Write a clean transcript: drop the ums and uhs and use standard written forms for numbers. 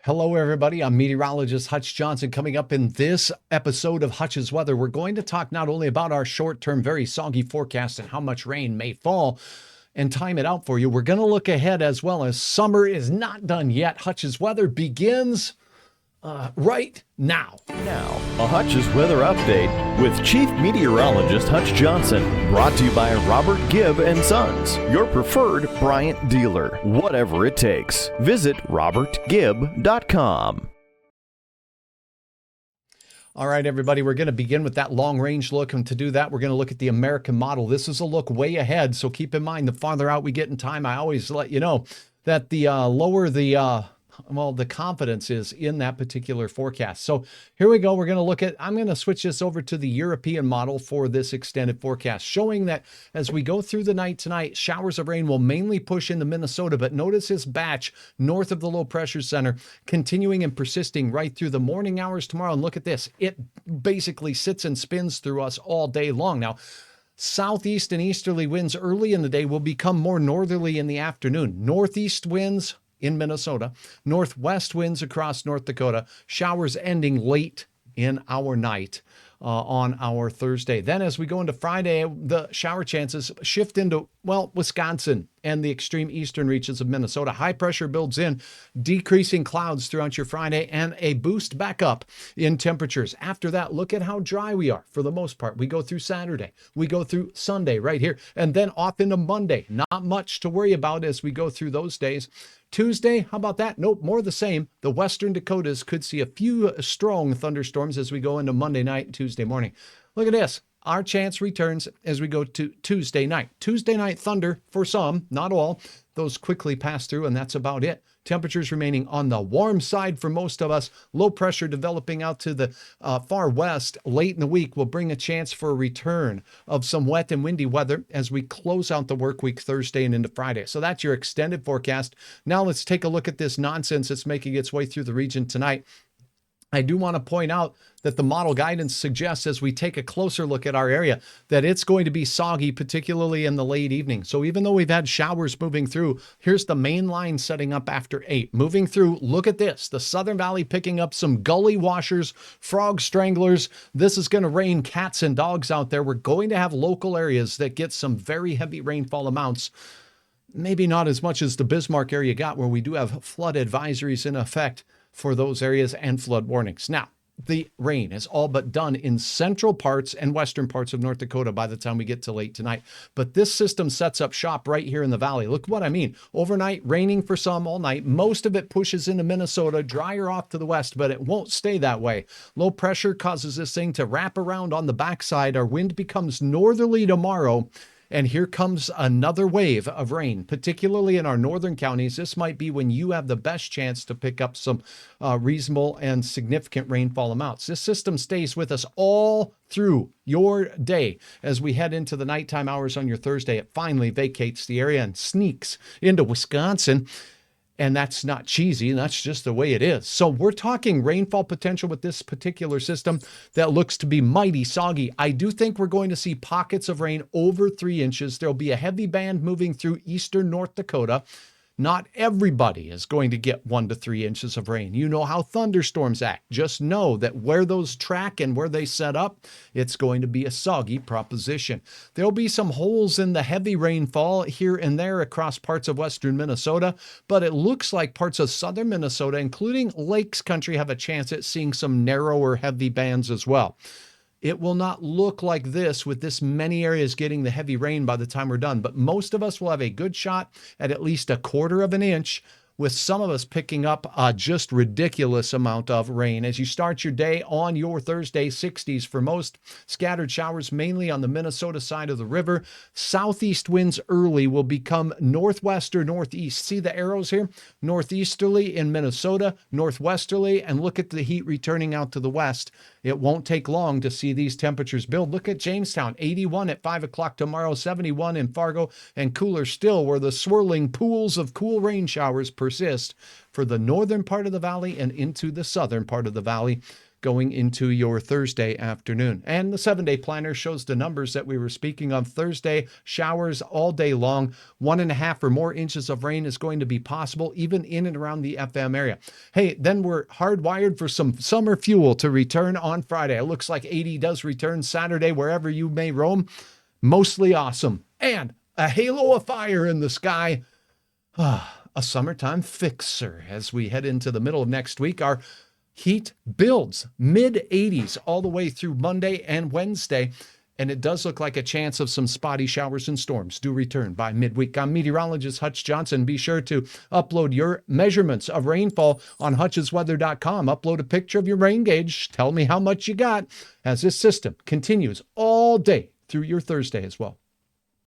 Hello, everybody. I'm meteorologist Hutch Johnson. Coming up in this episode of Hutch's Weather, we're going to talk not only about our short-term, very soggy forecast and how much rain may fall and time it out for you. We're going to look ahead as well as summer is not done yet. Hutch's Weather begins right now. Now, a Hutch's Weather Update with Chief Meteorologist Hutch Johnson. Brought to you by Robert Gibb and Sons, your preferred Bryant dealer. Whatever it takes. Visit robertgibb.com. All right, everybody, we're going to begin with that long-range look, and to do that, we're going to look at the American model. This is a look way ahead, so keep in mind, the farther out we get in time, I always let you know that the lower the confidence is in that particular forecast. So here we go. We're going to look at, I'm going to switch this over to the European model for this extended forecast, showing that as we go through the night tonight, showers of rain will mainly push into Minnesota, but notice this batch north of the low pressure center continuing and persisting right through the morning hours tomorrow. And look at this. It basically sits and spins through us all day long. Now, southeast and easterly winds early in the day will become more northerly in the afternoon. Northeast winds in Minnesota, northwest winds across North Dakota, showers ending late in our night on our Thursday. Then as we go into Friday, the shower chances shift into, Wisconsin and the extreme eastern reaches of Minnesota. High pressure builds in, decreasing clouds throughout your Friday and a boost back up in temperatures. After that, look at how dry we are for the most part. We go through Saturday, we go through Sunday right here, and then off into Monday. Not much to worry about as we go through those days. Tuesday, how about that? Nope, more the same. The western Dakotas could see a few strong thunderstorms as we go into Monday night and Tuesday morning. Look at this. Our chance returns as we go to Tuesday night. Tuesday night thunder for some, not all. Those quickly pass through, and that's about it. Temperatures remaining on the warm side for most of us. Low pressure developing out to the far west late in the week will bring a chance for a return of some wet and windy weather as we close out the work week Thursday and into Friday. So that's your extended forecast. Now let's take a look at this nonsense that's making its way through the region tonight. I do want to point out that the model guidance suggests as we take a closer look at our area that it's going to be soggy, particularly in the late evening. So even though we've had showers moving through, here's the main line setting up after 8. Moving through, look at this. The Southern Valley picking up some gully washers, frog stranglers. This is going to rain cats and dogs out there. We're going to have local areas that get some very heavy rainfall amounts. Maybe not as much as the Bismarck area got, where we do have flood advisories in effect for those areas and flood warnings. Now, the rain is all but done in central parts and western parts of North Dakota by the time we get to late tonight. But this system sets up shop right here in the valley. Look what I mean. Overnight, raining for some all night. Most of it pushes into Minnesota, drier off to the west, but it won't stay that way. Low pressure causes this thing to wrap around on the backside. Our wind becomes northerly tomorrow. And here comes another wave of rain, particularly in our northern counties. This might be when you have the best chance to pick up some reasonable and significant rainfall amounts. This system stays with us all through your day. As we head into the nighttime hours on your Thursday, it finally vacates the area and sneaks into Wisconsin. And that's not cheesy. That's just the way it is. So we're talking rainfall potential with this particular system that looks to be mighty soggy. I do think we're going to see pockets of rain over 3 inches. There'll be a heavy band moving through eastern North Dakota. Not everybody is going to get 1 to 3 inches of rain. You know how thunderstorms act. Just know that where those track and where they set up, it's going to be a soggy proposition. There'll be some holes in the heavy rainfall here and there across parts of western Minnesota, but it looks like parts of southern Minnesota, including Lakes Country, have a chance at seeing some narrower heavy bands as well. It will not look like this with this many areas getting the heavy rain by the time we're done, but most of us will have a good shot at least 1/4 of an inch, with some of us picking up a just ridiculous amount of rain. As you start your day on your Thursday, 60s for most, scattered showers mainly on the Minnesota side of the river. Southeast winds early will become northwest or northeast. See the arrows here? Northeasterly in Minnesota, northwesterly, and look at the heat returning out to the west. It won't take long to see these temperatures build. Look at Jamestown, 81 at 5 o'clock tomorrow, 71 in Fargo, and cooler still where the swirling pools of cool rain showers persist for the northern part of the valley and into the southern part of the valley. going into your Thursday afternoon. And the 7-day planner shows the numbers that we were speaking of. Thursday, showers all day long. 1.5 or more inches of rain is going to be possible, even in and around the FM area. Hey, then we're hardwired for some summer fuel to return on Friday. It looks like 80 does return Saturday, wherever you may roam. Mostly awesome. And a halo of fire in the sky. A summertime fixer as we head into the middle of next week. Our heat builds mid-80s all the way through Monday and Wednesday, and it does look like a chance of some spotty showers and storms do return by midweek. I'm meteorologist Hutch Johnson. Be sure to upload your measurements of rainfall on hutchesweather.com. Upload a picture of your rain gauge. Tell me how much you got as this system continues all day through your Thursday as well.